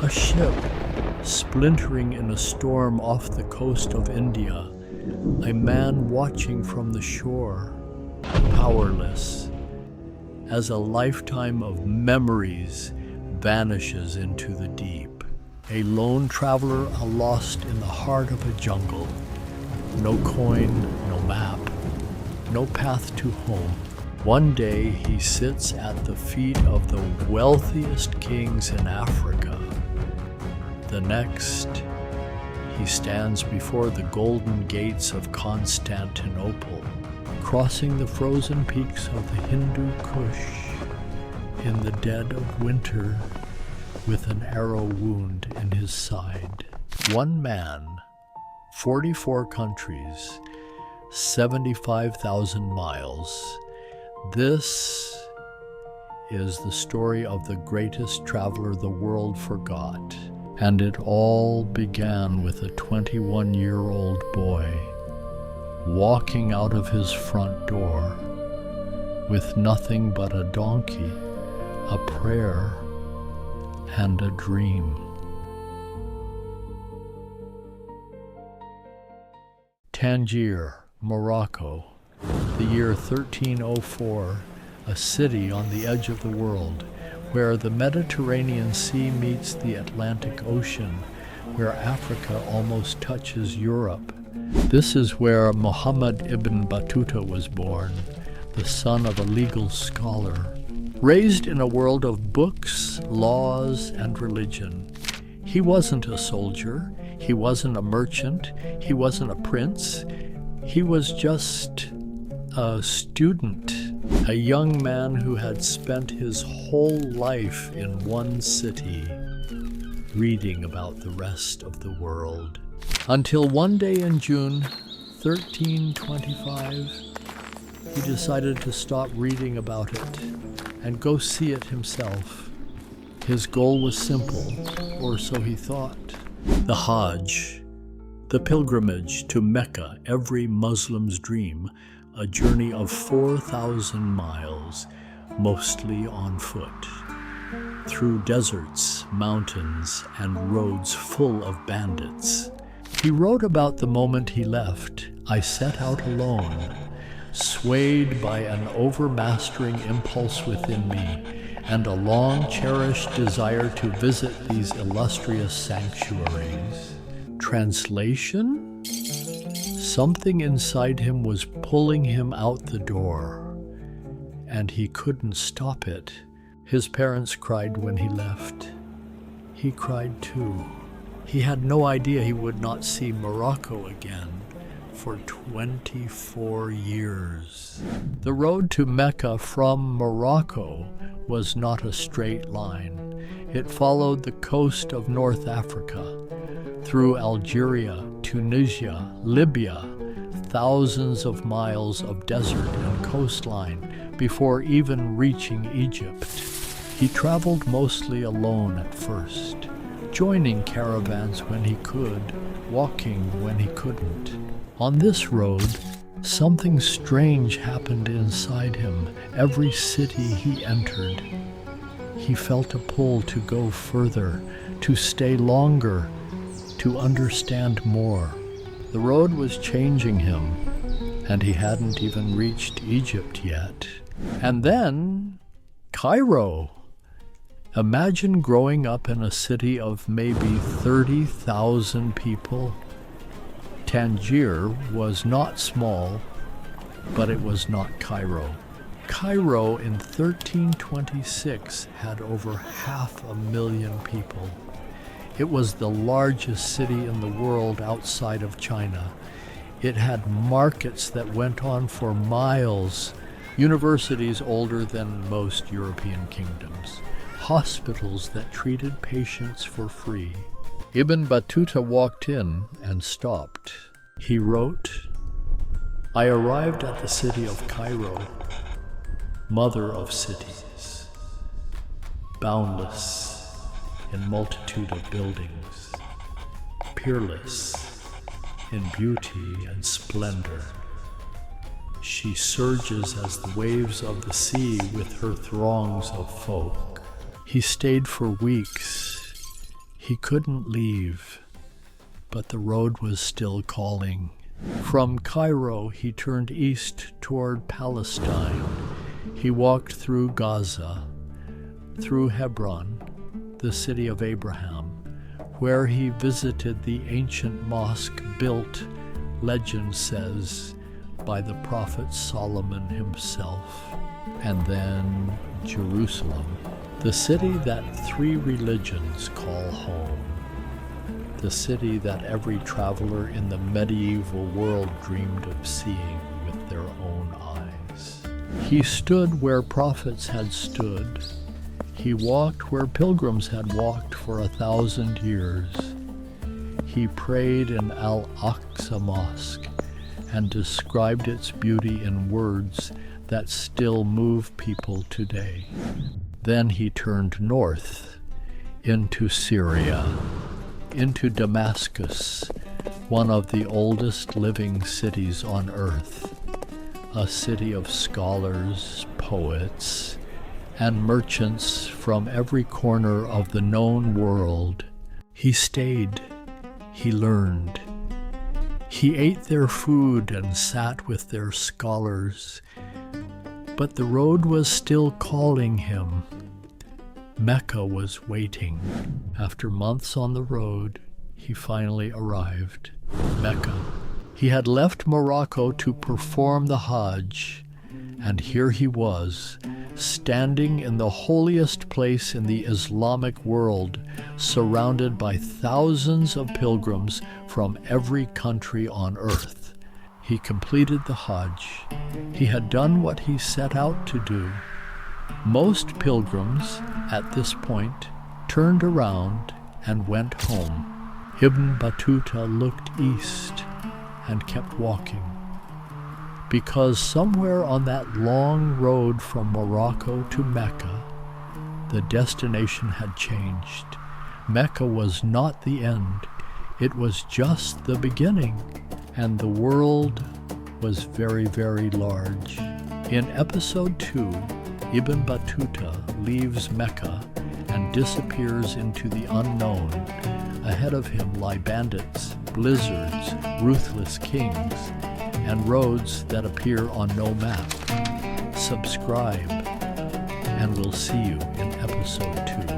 A ship splintering in a storm off the coast of India. A man watching from the shore, powerless, as a lifetime of memories vanishes into the deep. A lone traveler lost in the heart of a jungle. No coin, no map, no path to home. One day he sits at the feet of the wealthiest kings in Africa. The next, he stands before the golden gates of Constantinople, crossing the frozen peaks of the Hindu Kush in the dead of winter with an arrow wound in his side. One man, 44 countries, 75,000 miles. This is the story of the greatest traveler the world forgot. And it all began with a 21-year-old boy walking out of his front door with nothing but a donkey, a prayer, and a dream. Tangier, Morocco, the year 1304, a city on the edge of the world, where the Mediterranean Sea meets the Atlantic Ocean, where Africa almost touches Europe. This is where Muhammad ibn Battuta was born, the son of a legal scholar. Raised in a world of books, laws, and religion. He wasn't a soldier, he wasn't a merchant, he wasn't a prince. He was just a student, a young man who had spent his whole life in one city, reading about the rest of the world. Until one day in June 1325, he decided to stop reading about it and go see it himself. His goal was simple, or so he thought. The Hajj, the pilgrimage to Mecca, every Muslim's dream, a journey of 4,000 miles, mostly on foot, through deserts, mountains, and roads full of bandits. He wrote about the moment he left. I set out alone, swayed by an overmastering impulse within me, and a long-cherished desire to visit these illustrious sanctuaries. Translation? Something inside him was pulling him out the door, and he couldn't stop it. His parents cried when he left. He cried too. He had no idea he would not see Morocco again for 24 years. The road to Mecca from Morocco was not a straight line. It followed the coast of North Africa, through Algeria, Tunisia, Libya, thousands of miles of desert and coastline before even reaching Egypt. He traveled mostly alone at first, joining caravans when he could, walking when he couldn't. On this road, something strange happened inside him. Every city he entered, he felt a pull to go further, to stay longer, to understand more. The road was changing him, and he hadn't even reached Egypt yet. And then, Cairo. Imagine growing up in a city of maybe 30,000 people. Tangier was not small, but it was not Cairo. Cairo in 1326 had over 500,000 people. It was the largest city in the world outside of China. It had markets that went on for miles, universities older than most European kingdoms, hospitals that treated patients for free. Ibn Battuta walked in and stopped. He wrote, I arrived at the city of Cairo, mother of cities, boundless in multitude of buildings, peerless in beauty and splendor. She surges as the waves of the sea with her throngs of folk. He stayed for weeks. He couldn't leave, but the road was still calling. From Cairo, he turned east toward Palestine. He walked through Gaza, through Hebron, the city of Abraham, where he visited the ancient mosque built, legend says, by the prophet Solomon himself. And then Jerusalem, the city that 3 religions call home, the city that every traveler in the medieval world dreamed of seeing with their own eyes. He stood where prophets had stood. He walked where pilgrims had walked for 1,000 years. He prayed in Al-Aqsa Mosque and described its beauty in words that still move people today. Then he turned north into Syria, into Damascus, one of the oldest living cities on earth, a city of scholars, poets, and merchants from every corner of the known world. He stayed, he learned. He ate their food and sat with their scholars, but the road was still calling him. Mecca was waiting. After months on the road, he finally arrived. Mecca. He had left Morocco to perform the Hajj, and here he was, standing in the holiest place in the Islamic world, surrounded by thousands of pilgrims from every country on earth. He completed the Hajj. He had done what he set out to do. Most pilgrims, at this point, turned around and went home. Ibn Battuta looked east and kept walking, because somewhere on that long road from Morocco to Mecca, the destination had changed. Mecca was not the end. It was just the beginning, and the world was very, very large. In Episode 2, Ibn Battuta leaves Mecca and disappears into the unknown. Ahead of him lie bandits, blizzards, ruthless kings, and roads that appear on no map. Subscribe, and we'll see you in Episode 2.